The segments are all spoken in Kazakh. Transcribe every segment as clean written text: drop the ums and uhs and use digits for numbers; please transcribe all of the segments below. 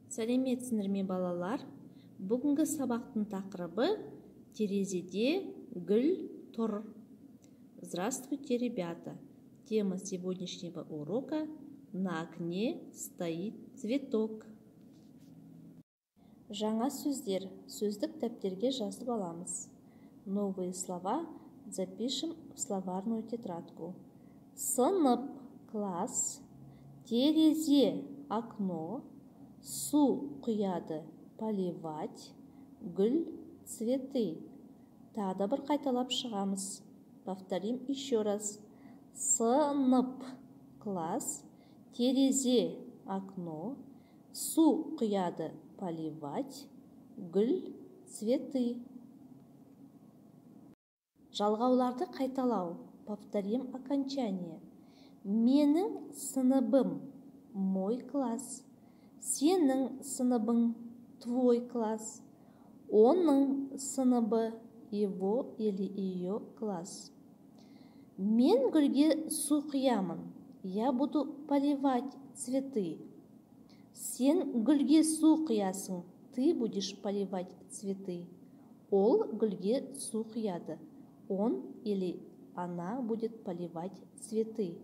Сәлеметсіңдер ме балалар? Бүгінгі сабақтың тақырыбы терезеде гүл тұр. Здравствуйте, ребята! Тема сегодняшнего урока – на окне стоит цветок. Жаңа сөздер сөздік дәптерге жазып аламыз. Новые слова запишем в словарную тетрадку. Сынып – класс, терезе – окно, су құяды – поливать, гүл – цветы. Тағы бір қайталап шығамыз. Повторим еще раз. Сынып – класс, терезе – окно, су құяды – поливать, гүл – цветы. Жалғауларды қайталау. Повторим окончание. Менің сыныбым – мой класс. Сенің сыныбың – твой класс. Оның сыныбы – его или ее класс. Мен гүлге су құямын. Я буду поливать цветы. Сен гүлге су құясың. Ты будешь поливать цветы. Ол гүлге су құяды. Он или она будет поливать цветы.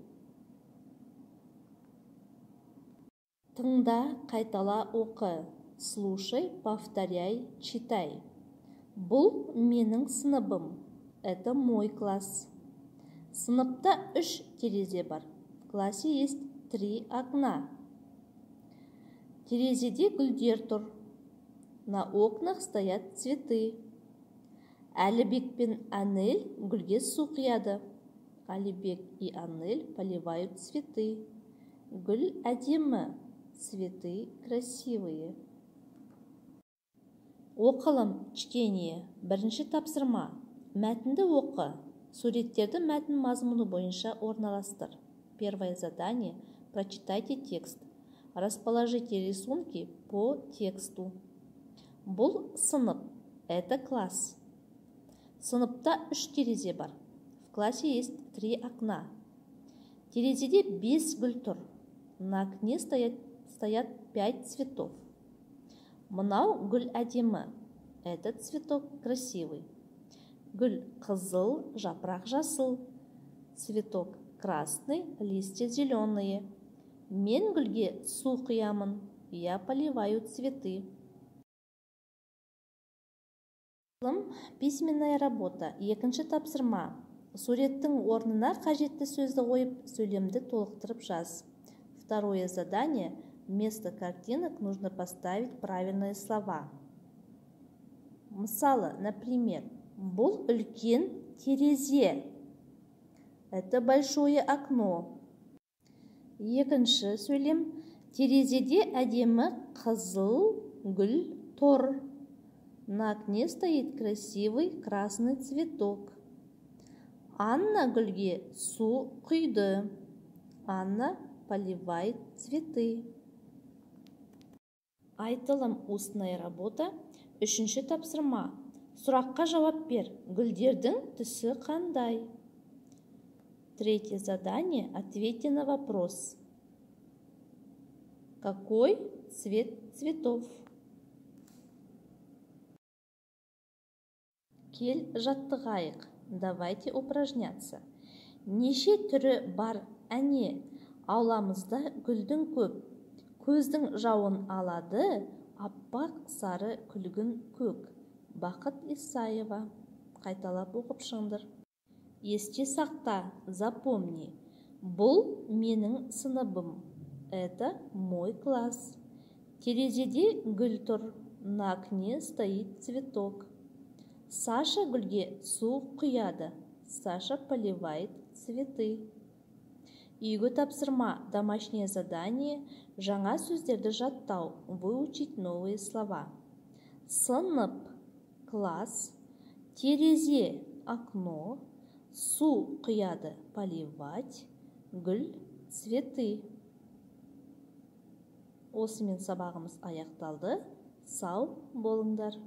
Тыңда, қайтала, оқы. Слушай, повторяй, читай. Бұл менің сыныбым. Это мой класс. Сыныпта 3 терезе бар. В классе есть 3 окна. Терезеде гүлдер тұр. На окнах стоят цветы. Әлібек пен Анель гүлге су құяды. Әлібек и Анель поливают цветы. Гүл әдемі. Цветы красивые. Оқылым, чтение. Бірінші тапсырма. Мәтінді оқы. Суреттерді мәтін мазмұны бойынша орналастыр. Первое задание. Прочитайте текст. Расположите рисунки по тексту. Бұл сынып. Это класс. Сыныпта 3 терезе бар. В классе есть 3 окна. Терезеде 5 гүл тұр. На окне стоят 5 цветов. Мынау гүл әдемі. Этот цветок красивый. Гүл қызыл, жапырақ жасыл. Цветок красный, листья зеленые. Мен гүлге су құямын. Я поливаю цветы. Письменная работа. Екінші тапсырма. Суреттің орнына қажетті сөзді қойып, сөйлемді толықтырып жаз. Второе задание. Вместо картинок нужно поставить правильные слова. Мысалы, например, бұл үлкен терезе. Это большое окно. Екінші сөйлем. Терезеде әдемі қызыл гүл тұр. На окне стоит красивый красный цветок. Анна гүлге су құйды. Анна поливает цветы. Айтылым, устная работа. Үшінші тапсырма. Сұраққа жауап бер. Гүлдердің түсі қандай? Третье задание. Ответьте на вопрос. Какой цвет цветов? Кел жаттығайық. Давайте упражняться. Неше түрі бар? Әне, ауламызда гүлдің көп. Көздің жауын алады, аппақ сары күлгін көк. Бақыт Исаева. Қайталап оқып шығыңдар. Есте сақта, запомни. Бұл менің сыныбым. Это мой класс. Терезеде гүл тұр. На окне стоит цветок. Саша гүлге су құяды. Саша поливает цветы. Үйге тапсырма, домашнее задание, жаңа сөздерді жаттау, выучить новые слова. Сынып, класс, терезе, окно, су құяды, поливать, гүл, цветы. Осымен сабағымыз аяқталды. Сау болыңдар.